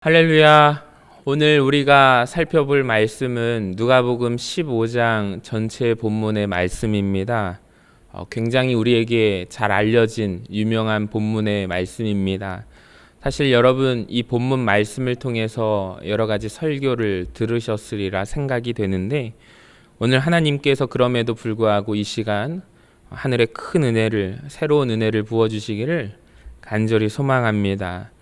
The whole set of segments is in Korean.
할렐루야. 오늘 우리가 살펴볼 말씀은 누가복음 15장 전체 본문의 말씀입니다. 굉장히 우리에게 잘 알려진 유명한 본문의 말씀입니다. 사실 여러분 이 본문 말씀을 통해서 여러 가지 설교를 들으셨으리라 생각이 되는데, 오늘 하나님께서 그럼에도 불구하고 이 시간 하늘의 큰 은혜를, 새로운 은혜를 부어주시기를 간절히 소망합니다.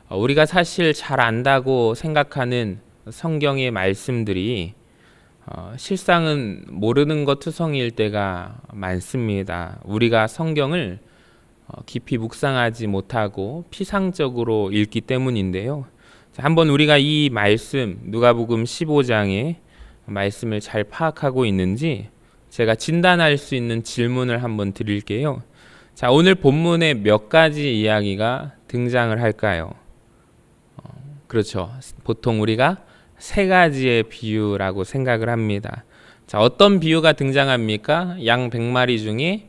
우리가 사실 잘 안다고 생각하는 성경의 말씀들이 실상은 모르는 것 투성이일 때가 많습니다. 우리가 성경을 깊이 묵상하지 못하고 피상적으로 읽기 때문인데요. 한번 우리가 이 말씀, 누가복음 15장의 말씀을 잘 파악하고 있는지 제가 진단할 수 있는 질문을 한번 드릴게요. 자, 오늘 본문에 몇 가지 이야기가 등장을 할까요? 그렇죠. 보통 우리가 세 가지의 비유라고 생각을 합니다. 자, 어떤 비유가 등장합니까? 양 100마리 중에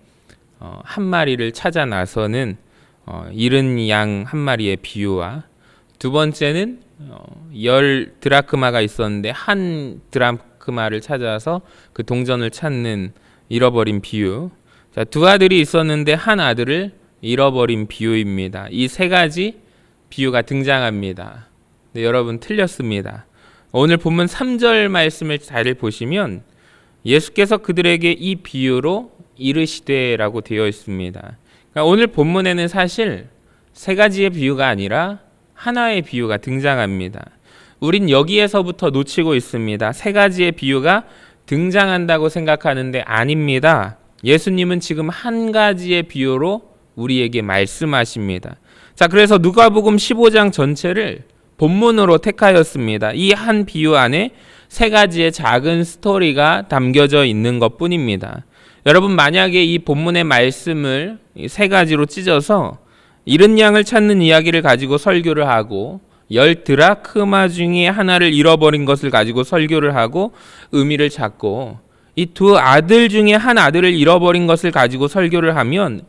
한 마리를 찾아 나서는 잃은 양 한 마리의 비유와, 두 번째는 10 드라크마가 있었는데 한 드라크마를 찾아서 그 동전을 찾는 잃어버린 비유. 자, 두 아들이 있었는데 한 아들을 잃어버린 비유입니다. 이 세 가지 비유가 등장합니다. 네, 여러분 틀렸습니다. 오늘 본문 3절 말씀을 잘 보시면 예수께서 그들에게 이 비유로 이르시되라고 되어 있습니다. 그러니까 오늘 본문에는 사실 세 가지의 비유가 아니라 하나의 비유가 등장합니다. 우린 여기에서부터 놓치고 있습니다. 세 가지의 비유가 등장한다고 생각하는데 아닙니다. 예수님은 지금 한 가지의 비유로 우리에게 말씀하십니다. 자, 그래서 누가복음 15장 전체를 본문으로 택하였습니다. 이 한 비유 안에 세 가지의 작은 스토리가 담겨져 있는 것 뿐입니다. 여러분, 만약에 이 본문의 말씀을 세 가지로 찢어서 잃은 양을 찾는 이야기를 가지고 설교를 하고 10 드라크마 중에 하나를 잃어버린 것을 가지고 설교를 하고 의미를 찾고 이 두 아들 중에 한 아들을 잃어버린 것을 가지고 설교를 하면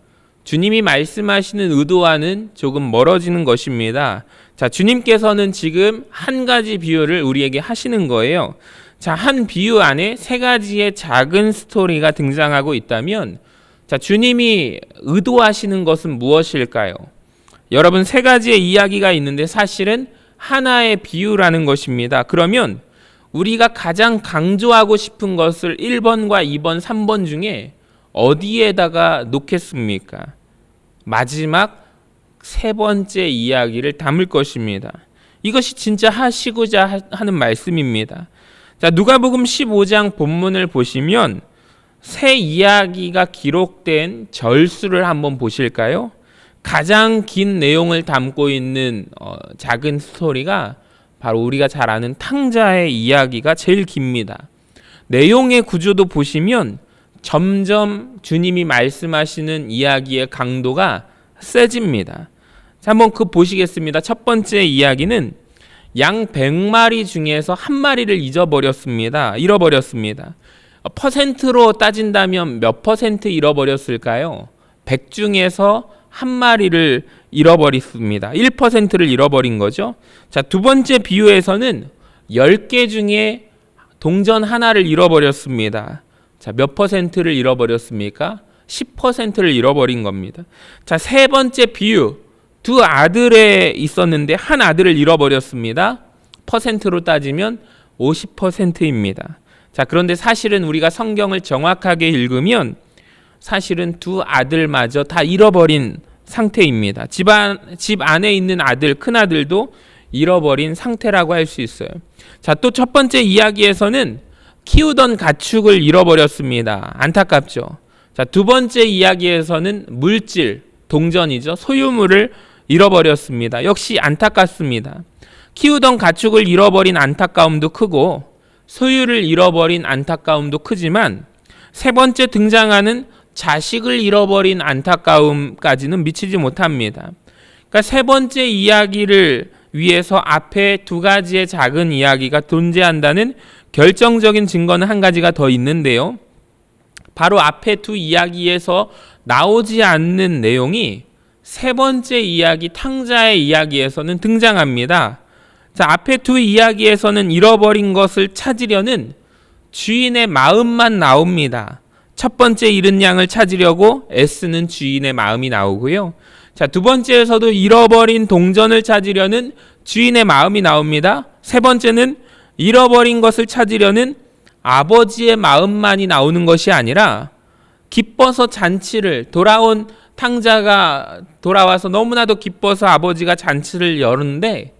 주님이 말씀하시는 의도와는 조금 멀어지는 것입니다. 자, 주님께서는 지금 한 가지 비유를 우리에게 하시는 거예요. 자, 한 비유 안에 세 가지의 작은 스토리가 등장하고 있다면, 자, 주님이 의도하시는 것은 무엇일까요? 여러분, 세 가지의 이야기가 있는데 사실은 하나의 비유라는 것입니다. 그러면 우리가 가장 강조하고 싶은 것을 1번과 2번, 3번 중에 어디에다가 놓겠습니까? 마지막 세 번째 이야기를 담을 것입니다. 이것이 진짜 하시고자 하는 말씀입니다. 자, 누가복음 15장 본문을 보시면 세 이야기가 기록된 절수를 한번 보실까요? 가장 긴 내용을 담고 있는 작은 스토리가 바로 우리가 잘 아는 탕자의 이야기가 제일 깁니다. 내용의 구조도 보시면 점점 주님이 말씀하시는 이야기의 강도가 세집니다. 자, 한번 그 보시겠습니다. 첫 번째 이야기는 양 100마리 중에서 한 마리를 잃어버렸습니다. 퍼센트로 따진다면 몇 퍼센트 잃어버렸을까요? 100 중에서 한 마리를 잃어버렸습니다. 1%를 잃어버린 거죠. 자, 두 번째 비유에서는 10개 중에 동전 하나를 잃어버렸습니다. 자, 몇 퍼센트를 잃어버렸습니까? 10%를 잃어버린 겁니다. 자, 세 번째 비유, 두 아들에 있었는데 한 아들을 잃어버렸습니다. 퍼센트로 따지면 50%입니다. 자, 그런데 사실은 우리가 성경을 정확하게 읽으면 사실은 두 아들마저 다 잃어버린 상태입니다. 집 안에 있는 아들, 큰 아들도 잃어버린 상태라고 할 수 있어요. 자, 또 첫 번째 이야기에서는 키우던 가축을 잃어버렸습니다. 안타깝죠. 자, 두 번째 이야기에서는 물질, 동전이죠. 소유물을 잃어버렸습니다. 역시 안타깝습니다. 키우던 가축을 잃어버린 안타까움도 크고 소유를 잃어버린 안타까움도 크지만 세 번째 등장하는 자식을 잃어버린 안타까움까지는 미치지 못합니다. 그러니까 세 번째 이야기를 위해서 앞에 두 가지의 작은 이야기가 존재한다는 결정적인 증거는 한 가지가 더 있는데요. 바로 앞에 두 이야기에서 나오지 않는 내용이 세 번째 이야기 탕자의 이야기에서는 등장합니다. 자, 앞에 두 이야기에서는 잃어버린 것을 찾으려는 주인의 마음만 나옵니다. 첫 번째 잃은 양을 찾으려고 애쓰는 주인의 마음이 나오고요. 자, 두 번째에서도 잃어버린 동전을 찾으려는 주인의 마음이 나옵니다. 세 번째는 잃어버린 것을 찾으려는 아버지의 마음만이 나오는 것이 아니라 기뻐서 잔치를, 돌아온 탕자가 돌아와서 너무나도 기뻐서 아버지가 잔치를 여는데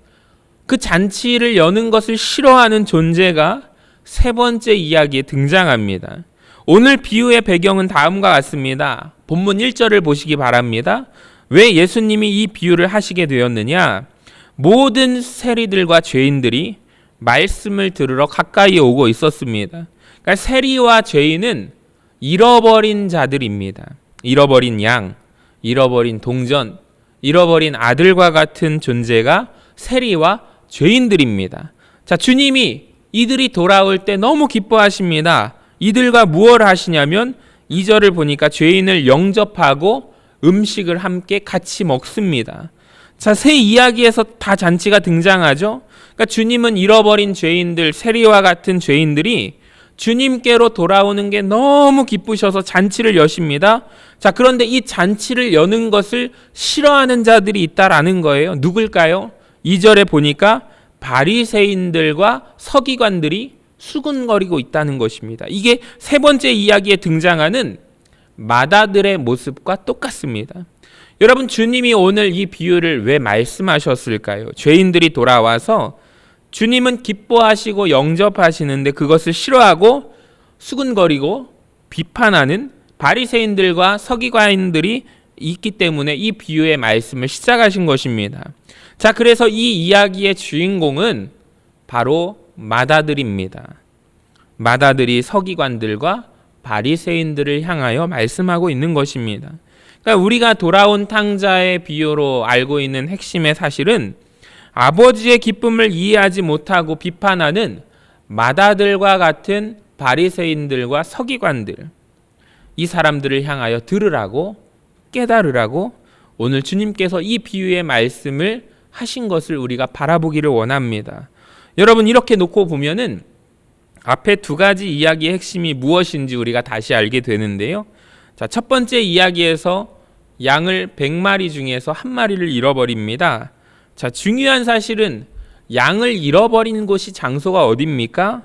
그 잔치를 여는 것을 싫어하는 존재가 세 번째 이야기에 등장합니다. 오늘 비유의 배경은 다음과 같습니다. 본문 1절을 보시기 바랍니다. 왜 예수님이 이 비유를 하시게 되었느냐? 모든 세리들과 죄인들이 말씀을 들으러 가까이 오고 있었습니다. 그러니까 세리와 죄인은 잃어버린 자들입니다. 잃어버린 양, 잃어버린 동전, 잃어버린 아들과 같은 존재가 세리와 죄인들입니다. 자, 주님이 이들이 돌아올 때 너무 기뻐하십니다. 이들과 무엇을 하시냐면 2절을 보니까 죄인을 영접하고 음식을 함께 같이 먹습니다. 자, 새 이야기에서 다 잔치가 등장하죠. 그러니까 주님은 잃어버린 죄인들, 세리와 같은 죄인들이 주님께로 돌아오는 게 너무 기쁘셔서 잔치를 여십니다. 자, 그런데 이 잔치를 여는 것을 싫어하는 자들이 있다라는 거예요. 누굴까요? 2절에 보니까 바리새인들과 서기관들이 수군거리고 있다는 것입니다. 이게 세 번째 이야기에 등장하는 마다들의 모습과 똑같습니다. 여러분, 주님이 오늘 이 비유를 왜 말씀하셨을까요? 죄인들이 돌아와서 주님은 기뻐하시고 영접하시는데 그것을 싫어하고 수군거리고 비판하는 바리새인들과 서기관들이 있기 때문에 이 비유의 말씀을 시작하신 것입니다. 자, 그래서 이 이야기의 주인공은 바로 마다들입니다. 마다들이 서기관들과 바리새인들을 향하여 말씀하고 있는 것입니다. 그러니까 우리가 돌아온 탕자의 비유로 알고 있는 핵심의 사실은 아버지의 기쁨을 이해하지 못하고 비판하는 마다들과 같은 바리새인들과 서기관들, 이 사람들을 향하여 들으라고, 깨달으라고 오늘 주님께서 이 비유의 말씀을 하신 것을 우리가 바라보기를 원합니다. 여러분, 이렇게 놓고 보면은 앞에 두 가지 이야기의 핵심이 무엇인지 우리가 다시 알게 되는데요. 자, 첫 번째 이야기에서 양을 100마리 중에서 한 마리를 잃어버립니다. 자, 중요한 사실은 양을 잃어버린 곳이 장소가 어디입니까?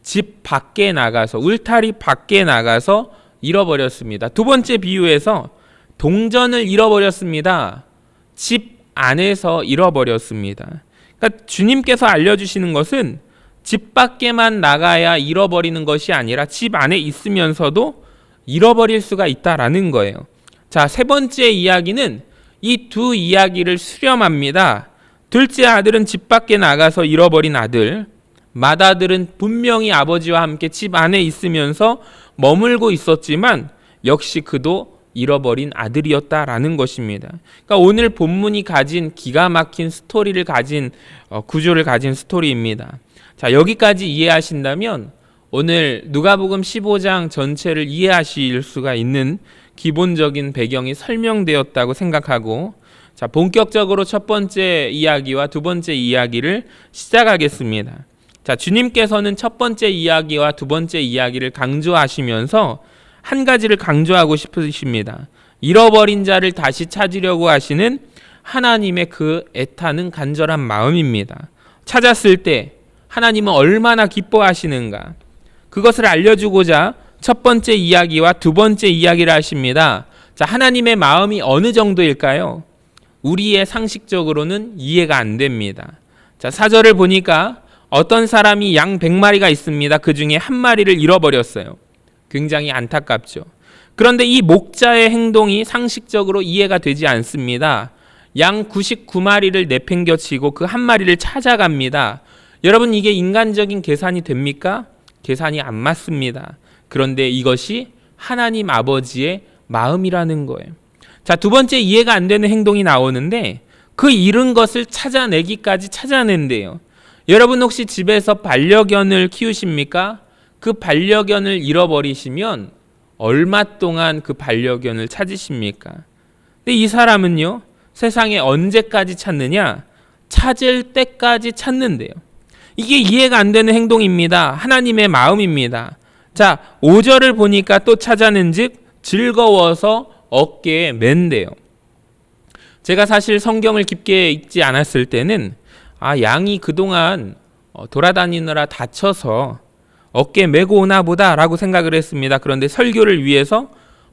집 밖에 나가서, 울타리 밖에 나가서 잃어버렸습니다. 두 번째 비유에서 동전을 잃어버렸습니다. 집 안에서 잃어버렸습니다. 그러니까 주님께서 알려주시는 것은 집 밖에만 나가야 잃어버리는 것이 아니라 집 안에 있으면서도 잃어버릴 수가 있다라는 거예요. 자, 세 번째 이야기는 이 두 이야기를 수렴합니다. 둘째 아들은 집 밖에 나가서 잃어버린 아들, 맏아들은 분명히 아버지와 함께 집 안에 있으면서 머물고 있었지만 역시 그도 잃어버린 아들이었다라는 것입니다. 그러니까 오늘 본문이 가진 기가 막힌 스토리를 가진 구조를 가진 스토리입니다. 자, 여기까지 이해하신다면 오늘 누가복음 15장 전체를 이해하실 수가 있는 기본적인 배경이 설명되었다고 생각하고, 자, 본격적으로 첫 번째 이야기와 두 번째 이야기를 시작하겠습니다. 자, 주님께서는 첫 번째 이야기와 두 번째 이야기를 강조하시면서 한 가지를 강조하고 싶으십니다. 잃어버린 자를 다시 찾으려고 하시는 하나님의 그 애타는 간절한 마음입니다. 찾았을 때 하나님은 얼마나 기뻐하시는가, 그것을 알려주고자 첫 번째 이야기와 두 번째 이야기를 하십니다. 자, 하나님의 마음이 어느 정도일까요? 우리의 상식적으로는 이해가 안 됩니다. 자, 4절을 보니까 어떤 사람이 양 100마리가 있습니다. 그 중에 한 마리를 잃어버렸어요. 굉장히 안타깝죠. 그런데 이 목자의 행동이 상식적으로 이해가 되지 않습니다. 양 99마리를 내팽겨치고 그 한 마리를 찾아갑니다. 여러분, 이게 인간적인 계산이 됩니까? 계산이 안 맞습니다. 그런데 이것이 하나님 아버지의 마음이라는 거예요. 자, 두 번째 이해가 안 되는 행동이 나오는데 그 잃은 것을 찾아내기까지 찾아낸대요. 여러분, 혹시 집에서 반려견을 키우십니까? 그 반려견을 잃어버리시면 얼마 동안 그 반려견을 찾으십니까? 근데 이 사람은요, 세상에 언제까지 찾느냐? 찾을 때까지 찾는데요. 이게 이해가 안 되는 행동입니다. 하나님의 마음입니다. 자, 5절을 보니까 또 찾아낸즉 즐거워서 어깨에 맨대요. 제가 사실 성경을 깊게 읽지 않았을 때는 양이 그동안 돌아다니느라 다쳐서 어깨에 메고 오나 보다라고 생각을 했습니다. 그런데 설교를 위해서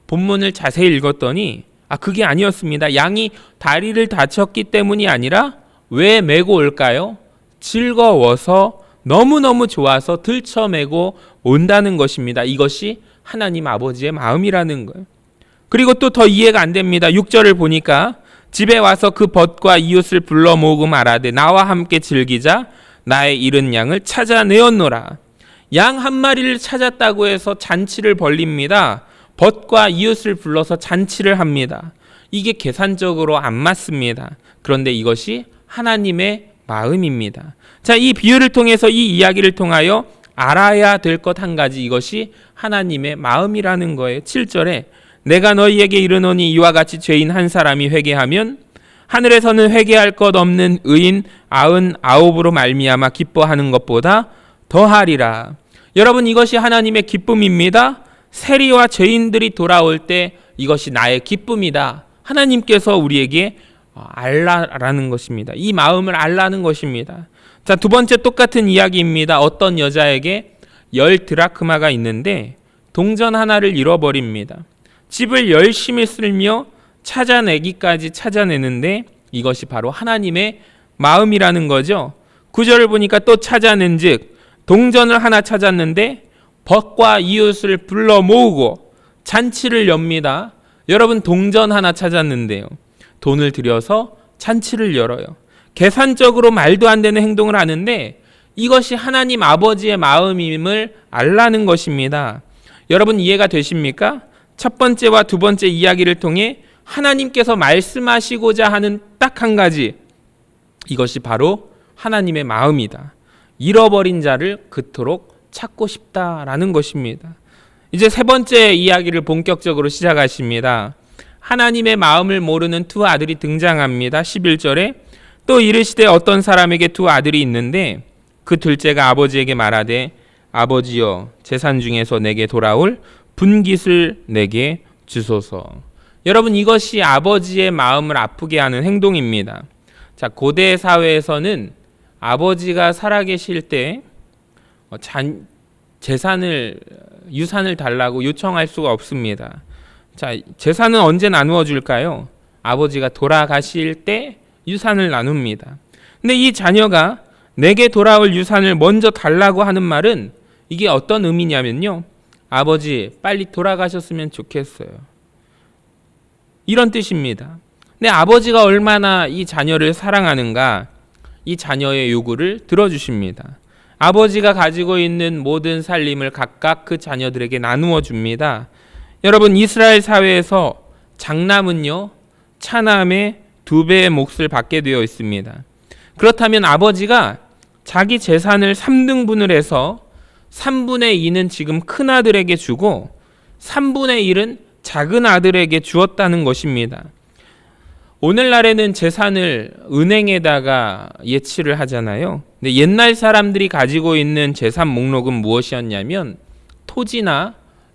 본문을 자세히 읽었더니 그게 아니었습니다. 양이 다리를 다쳤기 때문이 아니라 왜 메고 올까요? 즐거워서 너무너무 좋아서 들쳐메고 온다는 것입니다. 이것이 하나님 아버지의 마음이라는 거예요. 그리고 또 더 이해가 안 됩니다. 6절을 보니까 집에 와서 그 벗과 이웃을 불러 모으고 말하되 나와 함께 즐기자 나의 잃은 양을 찾아내었노라. 양 한 마리를 찾았다고 해서 잔치를 벌립니다. 벗과 이웃을 불러서 잔치를 합니다. 이게 계산적으로 안 맞습니다. 그런데 이것이 하나님의 마음입니다. 자, 이 비유를 통해서 이 이야기를 통하여 알아야 될 것 한 가지, 이것이 하나님의 마음이라는 거예요. 7절에 내가 너희에게 이르노니 이와 같이 죄인 한 사람이 회개하면 하늘에서는 회개할 것 없는 의인 99으로 말미암아 기뻐하는 것보다 더하리라. 여러분, 이것이 하나님의 기쁨입니다. 세리와 죄인들이 돌아올 때 이것이 나의 기쁨이다. 하나님께서 우리에게 알라라는 것입니다. 이 마음을 알라는 것입니다. 자, 두 번째 똑같은 이야기입니다. 어떤 여자에게 10드라크마가 있는데 동전 하나를 잃어버립니다. 집을 열심히 쓸며 찾아내기까지 찾아내는데 이것이 바로 하나님의 마음이라는 거죠. 9절을 보니까 또 찾아낸즉 동전을 하나 찾았는데 벗과 이웃을 불러 모으고 잔치를 엽니다. 여러분, 동전 하나 찾았는데요, 돈을 들여서 잔치를 열어요. 계산적으로 말도 안 되는 행동을 하는데 이것이 하나님 아버지의 마음임을 알라는 것입니다. 여러분, 이해가 되십니까? 첫 번째와 두 번째 이야기를 통해 하나님께서 말씀하시고자 하는 딱 한 가지, 이것이 바로 하나님의 마음이다. 잃어버린 자를 그토록 찾고 싶다라는 것입니다. 이제 세 번째 이야기를 본격적으로 시작하십니다. 하나님의 마음을 모르는 두 아들이 등장합니다. 11절에 또 이르시되 어떤 사람에게 두 아들이 있는데 그 둘째가 아버지에게 말하되 아버지여 재산 중에서 내게 돌아올 분깃을 내게 주소서. 여러분, 이것이 아버지의 마음을 아프게 하는 행동입니다. 자, 고대 사회에서는 아버지가 살아계실 때 유산을 달라고 요청할 수가 없습니다. 자, 재산은 언제 나누어 줄까요? 아버지가 돌아가실 때 유산을 나눕니다. 근데 이 자녀가 내게 돌아올 유산을 먼저 달라고 하는 말은 이게 어떤 의미냐면요, 아버지 빨리 돌아가셨으면 좋겠어요, 이런 뜻입니다. 근데 아버지가 얼마나 이 자녀를 사랑하는가, 이 자녀의 요구를 들어주십니다. 아버지가 가지고 있는 모든 살림을 각각 그 자녀들에게 나누어 줍니다. 여러분, 이스라엘 사회에서 장남은요, 차남의 2배의 몫을 받게 되어 있습니다. 그렇다면 아버지가 자기 재산을 3등분을 해서 3분의 2는 지금 큰 아들에게 주고 3분의 1은 작은 아들에게 주었다는 것입니다. 오늘날에는 재산을 은행에다가 예치를 하잖아요. 근데 옛날 사람들이 가지고 있는 재산 목록은 무엇이었냐면 토지나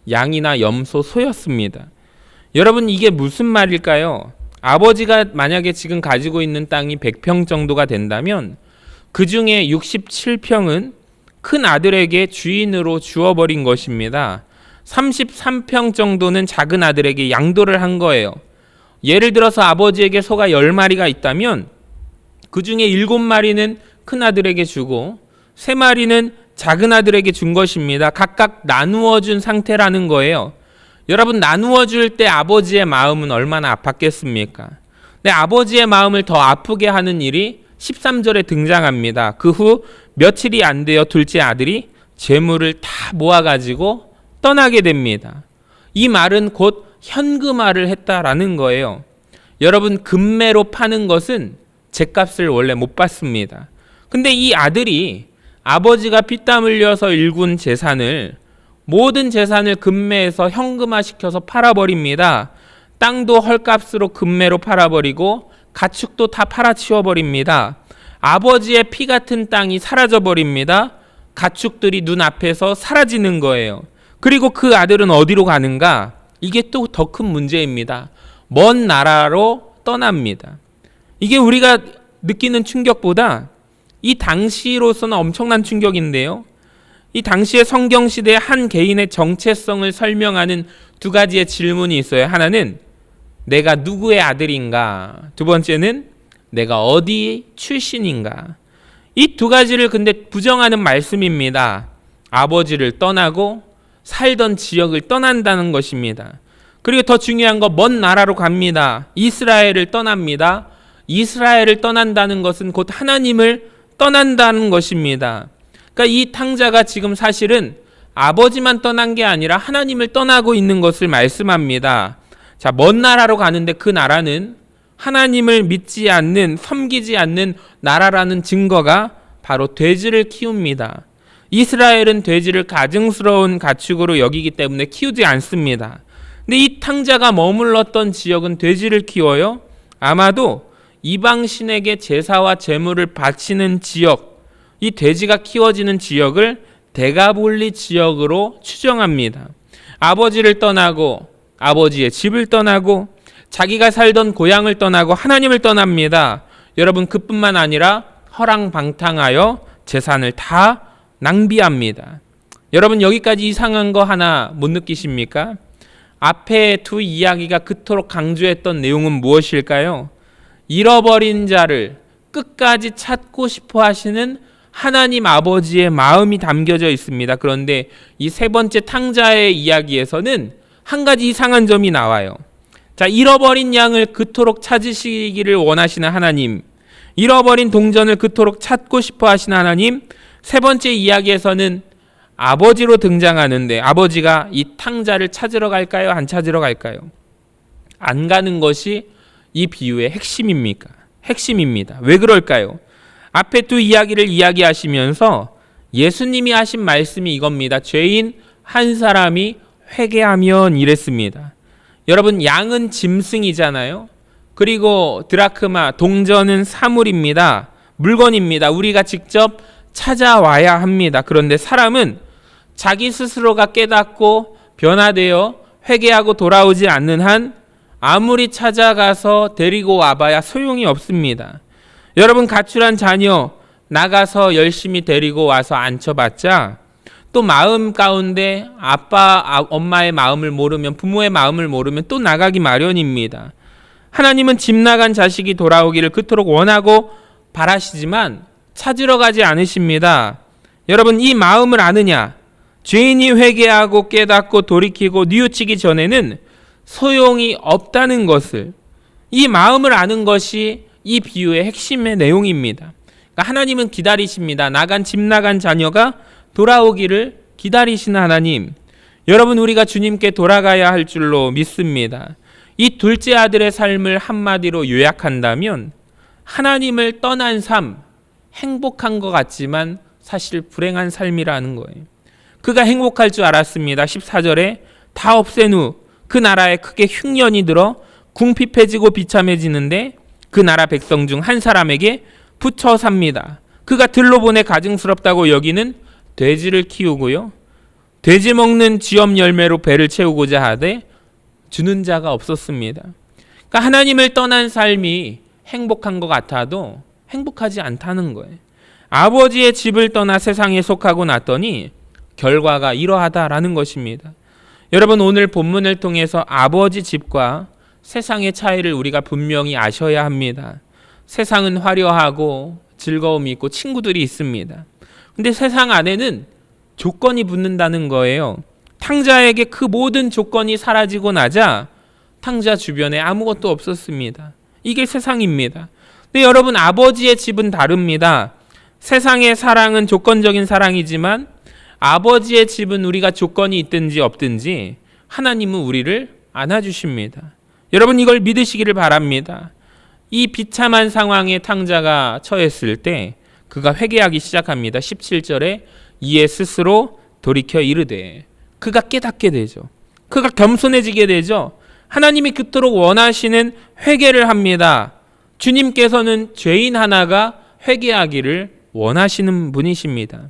양이나 염소, 소였습니다. 여러분, 이게 무슨 말일까요? 아버지가 만약에 지금 가지고 있는 땅이 100평 정도가 된다면 그 중에 67평은 큰 아들에게 주인으로 주어버린 것입니다. 33평 정도는 작은 아들에게 양도를 한 거예요. 예를 들어서 아버지에게 소가 10마리가 있다면 그 중에 7마리는 큰 아들에게 주고 3마리는 작은 아들에게 준 것입니다. 각각 나누어 준 상태라는 거예요. 여러분, 나누어 줄 때 아버지의 마음은 얼마나 아팠겠습니까? 근데 아버지의 마음을 더 아프게 하는 일이 13절에 등장합니다. 그 후 며칠이 안 되어 둘째 아들이 재물을 다 모아가지고 떠나게 됩니다. 이 말은 곧 현금화를 했다라는 거예요. 여러분, 금매로 파는 것은 죗값을 원래 못 받습니다. 근데 이 아들이 아버지가 피땀 흘려서 일군 재산을, 모든 재산을 금매해서 현금화시켜서 팔아버립니다. 땅도 헐값으로 금매로 팔아버리고 가축도 다 팔아치워버립니다. 아버지의 피 같은 땅이 사라져 버립니다. 가축들이 눈앞에서 사라지는 거예요. 그리고 그 아들은 어디로 가는가? 이게 또 더 큰 문제입니다. 먼 나라로 떠납니다. 이게 우리가 느끼는 충격보다 이 당시로서는 엄청난 충격인데요. 이 당시의 성경시대의 한 개인의 정체성을 설명하는 두 가지의 질문이 있어요. 하나는 내가 누구의 아들인가? 두 번째는 내가 어디 출신인가? 이 두 가지를 근데 부정하는 말씀입니다. 아버지를 떠나고 살던 지역을 떠난다는 것입니다. 그리고 더 중요한 거 먼 나라로 갑니다. 이스라엘을 떠납니다. 이스라엘을 떠난다는 것은 곧 하나님을 떠난다는 것입니다. 그러니까 이 탕자가 지금 사실은 아버지만 떠난 게 아니라 하나님을 떠나고 있는 것을 말씀합니다. 자, 먼 나라로 가는데 그 나라는 하나님을 믿지 않는, 섬기지 않는 나라라는 증거가 바로 돼지를 키웁니다. 이스라엘은 돼지를 가증스러운 가축으로 여기기 때문에 키우지 않습니다. 근데 이 탕자가 머물렀던 지역은 돼지를 키워요. 아마도 이방 신에게 제사와 제물을 바치는 지역, 이 돼지가 키워지는 지역을 데가볼리 지역으로 추정합니다. 아버지를 떠나고 아버지의 집을 떠나고 자기가 살던 고향을 떠나고 하나님을 떠납니다. 여러분, 그뿐만 아니라 허랑방탕하여 재산을 다 낭비합니다. 여러분, 여기까지 이상한 거 하나 못 느끼십니까? 앞에 두 이야기가 그토록 강조했던 내용은 무엇일까요? 잃어버린 자를 끝까지 찾고 싶어 하시는 하나님 아버지의 마음이 담겨져 있습니다. 그런데 이 세 번째 탕자의 이야기에서는 한 가지 이상한 점이 나와요. 자, 잃어버린 양을 그토록 찾으시기를 원하시는 하나님, 잃어버린 동전을 그토록 찾고 싶어 하시는 하나님, 세 번째 이야기에서는 아버지로 등장하는데 아버지가 이 탕자를 찾으러 갈까요? 안 찾으러 갈까요? 안 가는 것이 이 비유의 핵심입니다. 왜 그럴까요? 앞에 두 이야기를 이야기하시면서 예수님이 하신 말씀이 이겁니다. 죄인 한 사람이 회개하면 이랬습니다. 여러분, 양은 짐승이잖아요. 그리고 드라크마, 동전은 사물입니다. 물건입니다. 우리가 직접 찾아와야 합니다. 그런데 사람은 자기 스스로가 깨닫고 변화되어 회개하고 돌아오지 않는 한 아무리 찾아가서 데리고 와봐야 소용이 없습니다. 여러분, 가출한 자녀 나가서 열심히 데리고 와서 앉혀봤자 또 마음 가운데 엄마의 마음을 모르면, 부모의 마음을 모르면 또 나가기 마련입니다. 하나님은 집 나간 자식이 돌아오기를 그토록 원하고 바라시지만 찾으러 가지 않으십니다. 여러분, 이 마음을 아느냐? 죄인이 회개하고 깨닫고 돌이키고 뉘우치기 전에는 소용이 없다는 것을, 이 마음을 아는 것이 이 비유의 핵심의 내용입니다. 그러니까 하나님은 기다리십니다. 집 나간 자녀가 돌아오기를 기다리시는 하나님. 여러분, 우리가 주님께 돌아가야 할 줄로 믿습니다. 이 둘째 아들의 삶을 한마디로 요약한다면 하나님을 떠난 삶, 행복한 것 같지만 사실 불행한 삶이라는 거예요. 그가 행복할 줄 알았습니다. 14절에 다 없앤 후 그 나라에 크게 흉년이 들어 궁핍해지고 비참해지는데 그 나라 백성 중 한 사람에게 붙여 삽니다. 그가 들로 보내 가증스럽다고 여기는 돼지를 키우고요. 돼지 먹는 쥐엄 열매로 배를 채우고자 하되 주는 자가 없었습니다. 그러니까 하나님을 떠난 삶이 행복한 것 같아도 행복하지 않다는 거예요. 아버지의 집을 떠나 세상에 속하고 났더니 결과가 이러하다라는 것입니다. 여러분, 오늘 본문을 통해서 아버지 집과 세상의 차이를 우리가 분명히 아셔야 합니다. 세상은 화려하고 즐거움이 있고 친구들이 있습니다. 근데 세상 안에는 조건이 붙는다는 거예요. 탕자에게 그 모든 조건이 사라지고 나자 탕자 주변에 아무것도 없었습니다. 이게 세상입니다. 근데 여러분, 아버지의 집은 다릅니다. 세상의 사랑은 조건적인 사랑이지만 아버지의 집은 우리가 조건이 있든지 없든지 하나님은 우리를 안아주십니다. 여러분, 이걸 믿으시기를 바랍니다. 이 비참한 상황에 탕자가 처했을 때 그가 회개하기 시작합니다. 17절에 이에 스스로 돌이켜 이르되, 그가 깨닫게 되죠. 그가 겸손해지게 되죠. 하나님이 그토록 원하시는 회개를 합니다. 주님께서는 죄인 하나가 회개하기를 원하시는 분이십니다.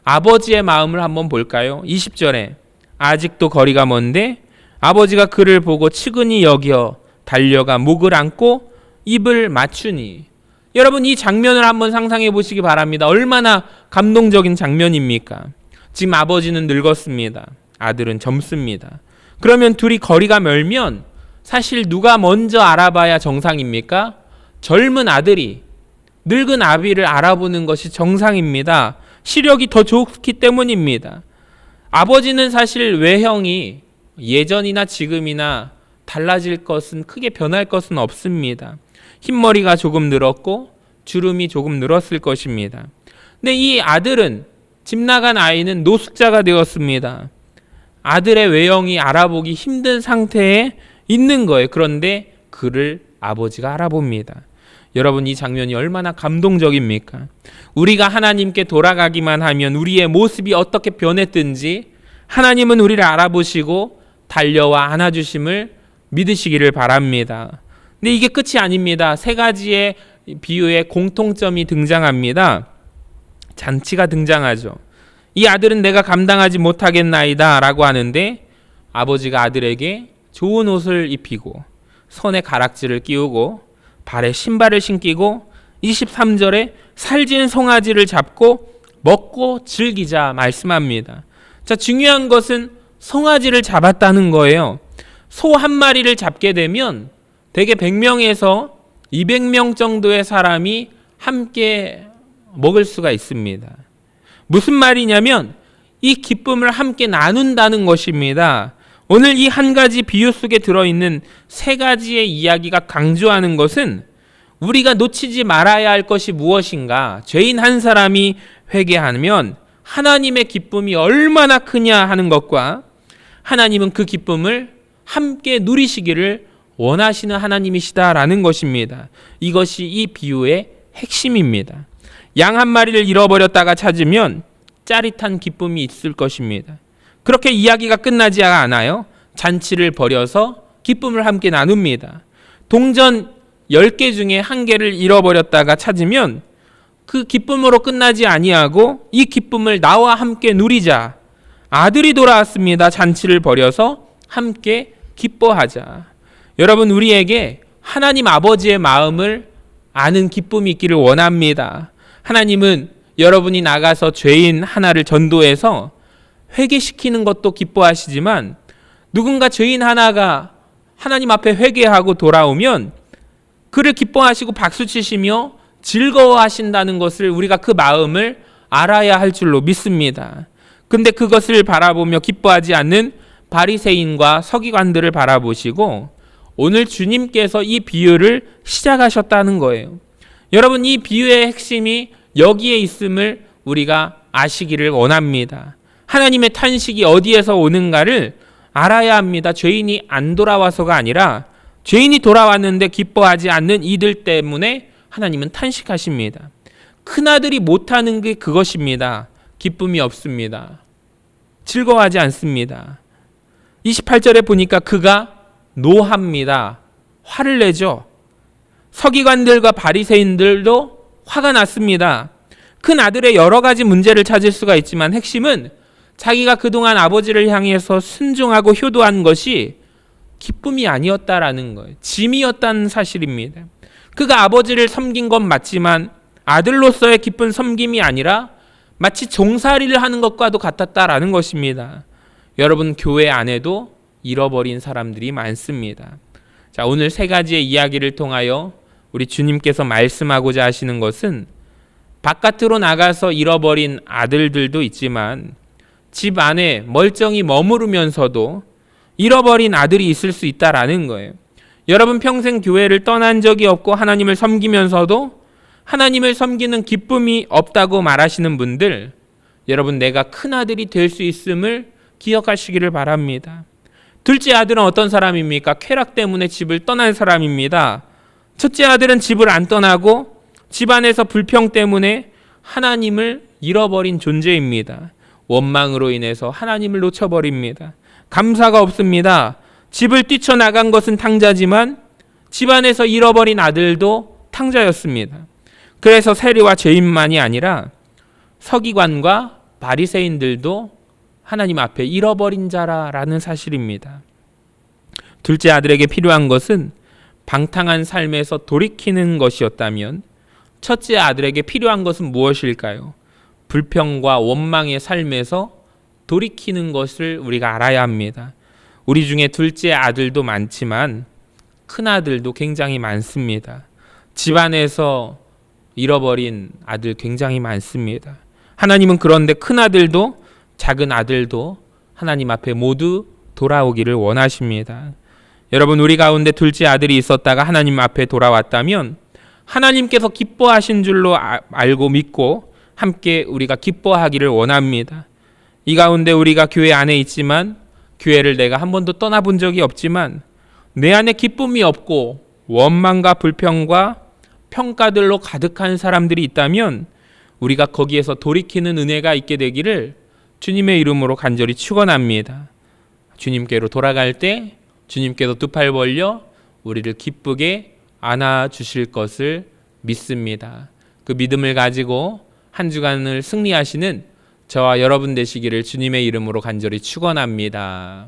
아버지의 마음을 한번 볼까요? 20절에 아직도 거리가 먼데 아버지가 그를 보고 측은히 여겨 달려가 목을 안고 입을 맞추니. 여러분, 이 장면을 한번 상상해 보시기 바랍니다. 얼마나 감동적인 장면입니까? 지금 아버지는 늙었습니다. 아들은 젊습니다. 그러면 둘이 거리가 멀면 사실 누가 먼저 알아봐야 정상입니까? 젊은 아들이 늙은 아비를 알아보는 것이 정상입니다. 시력이 더 좋기 때문입니다. 아버지는 사실 외형이 예전이나 지금이나 달라질 것은, 크게 변할 것은 없습니다. 흰머리가 조금 늘었고 주름이 조금 늘었을 것입니다. 근데 이 아들은, 집 나간 아이는 노숙자가 되었습니다. 아들의 외형이 알아보기 힘든 상태에 있는 거예요. 그런데 그를 아버지가 알아봅니다. 여러분, 이 장면이 얼마나 감동적입니까? 우리가 하나님께 돌아가기만 하면 우리의 모습이 어떻게 변했든지 하나님은 우리를 알아보시고 달려와 안아주심을 믿으시기를 바랍니다. 근데 이게 끝이 아닙니다. 세 가지의 비유의 공통점이 등장합니다. 잔치가 등장하죠. 이 아들은 내가 감당하지 못하겠나이다 라고 하는데 아버지가 아들에게 좋은 옷을 입히고 손에 가락지를 끼우고 발에 신발을 신기고 23절에 살찐 송아지를 잡고 먹고 즐기자 말씀합니다. 자, 중요한 것은 송아지를 잡았다는 거예요. 소 한 마리를 잡게 되면 대개 100명에서 200명 정도의 사람이 함께 먹을 수가 있습니다. 무슨 말이냐면 이 기쁨을 함께 나눈다는 것입니다. 오늘 이 한 가지 비유 속에 들어있는 세 가지의 이야기가 강조하는 것은 우리가 놓치지 말아야 할 것이 무엇인가, 죄인 한 사람이 회개하면 하나님의 기쁨이 얼마나 크냐 하는 것과 하나님은 그 기쁨을 함께 누리시기를 원하시는 하나님이시다라는 것입니다. 이것이 이 비유의 핵심입니다. 양 한 마리를 잃어버렸다가 찾으면 짜릿한 기쁨이 있을 것입니다. 그렇게 이야기가 끝나지 않아요. 잔치를 벌여서 기쁨을 함께 나눕니다. 동전 10개 중에 1개를 잃어버렸다가 찾으면 그 기쁨으로 끝나지 아니하고 이 기쁨을 나와 함께 누리자. 아들이 돌아왔습니다. 잔치를 벌여서 함께 기뻐하자. 여러분, 우리에게 하나님 아버지의 마음을 아는 기쁨이 있기를 원합니다. 하나님은 여러분이 나가서 죄인 하나를 전도해서 회개시키는 것도 기뻐하시지만 누군가 죄인 하나가 하나님 앞에 회개하고 돌아오면 그를 기뻐하시고 박수치시며 즐거워하신다는 것을 우리가 그 마음을 알아야 할 줄로 믿습니다. 근데 그것을 바라보며 기뻐하지 않는 바리새인과 서기관들을 바라보시고 오늘 주님께서 이 비유를 시작하셨다는 거예요. 여러분, 이 비유의 핵심이 여기에 있음을 우리가 아시기를 원합니다. 하나님의 탄식이 어디에서 오는가를 알아야 합니다. 죄인이 안 돌아와서가 아니라 죄인이 돌아왔는데 기뻐하지 않는 이들 때문에 하나님은 탄식하십니다. 큰아들이 못하는 게 그것입니다. 기쁨이 없습니다. 즐거워하지 않습니다. 28절에 보니까 그가 노합니다. 화를 내죠. 서기관들과 바리새인들도 화가 났습니다. 큰 아들의 여러 가지 문제를 찾을 수가 있지만 핵심은 자기가 그동안 아버지를 향해서 순종하고 효도한 것이 기쁨이 아니었다라는 거예요. 짐이었다는 사실입니다. 그가 아버지를 섬긴 건 맞지만 아들로서의 기쁜 섬김이 아니라 마치 종살이를 하는 것과도 같았다라는 것입니다. 여러분, 교회 안에도 잃어버린 사람들이 많습니다. 자, 오늘 세 가지의 이야기를 통하여 우리 주님께서 말씀하고자 하시는 것은 바깥으로 나가서 잃어버린 아들들도 있지만 집 안에 멀쩡히 머무르면서도 잃어버린 아들이 있을 수 있다라는 거예요. 여러분, 평생 교회를 떠난 적이 없고 하나님을 섬기면서도 하나님을 섬기는 기쁨이 없다고 말하시는 분들, 여러분, 내가 큰 아들이 될 수 있음을 기억하시기를 바랍니다. 둘째 아들은 어떤 사람입니까? 쾌락 때문에 집을 떠난 사람입니다. 첫째 아들은 집을 안 떠나고 집안에서 불평 때문에 하나님을 잃어버린 존재입니다. 원망으로 인해서 하나님을 놓쳐버립니다. 감사가 없습니다. 집을 뛰쳐나간 것은 탕자지만 집안에서 잃어버린 아들도 탕자였습니다. 그래서 세리와 죄인만이 아니라 서기관과 바리새인들도 하나님 앞에 잃어버린 자라라는 사실입니다. 둘째 아들에게 필요한 것은 방탕한 삶에서 돌이키는 것이었다면 첫째 아들에게 필요한 것은 무엇일까요? 불평과 원망의 삶에서 돌이키는 것을 우리가 알아야 합니다. 우리 중에 둘째 아들도 많지만 큰 아들도 굉장히 많습니다. 집안에서 잃어버린 아들 굉장히 많습니다. 하나님은 그런데 큰 아들도 작은 아들도 하나님 앞에 모두 돌아오기를 원하십니다. 여러분, 우리 가운데 둘째 아들이 있었다가 하나님 앞에 돌아왔다면 하나님께서 기뻐하신 줄로 알고 믿고 함께 우리가 기뻐하기를 원합니다. 이 가운데 우리가 교회 안에 있지만 교회를 내가 한 번도 떠나본 적이 없지만 내 안에 기쁨이 없고 원망과 불평과 평가들로 가득한 사람들이 있다면 우리가 거기에서 돌이키는 은혜가 있게 되기를 주님의 이름으로 간절히 축원합니다. 주님께로 돌아갈 때 주님께서 두 팔 벌려 우리를 기쁘게 안아주실 것을 믿습니다. 그 믿음을 가지고 한 주간을 승리하시는 저와 여러분 되시기를 주님의 이름으로 간절히 축원합니다.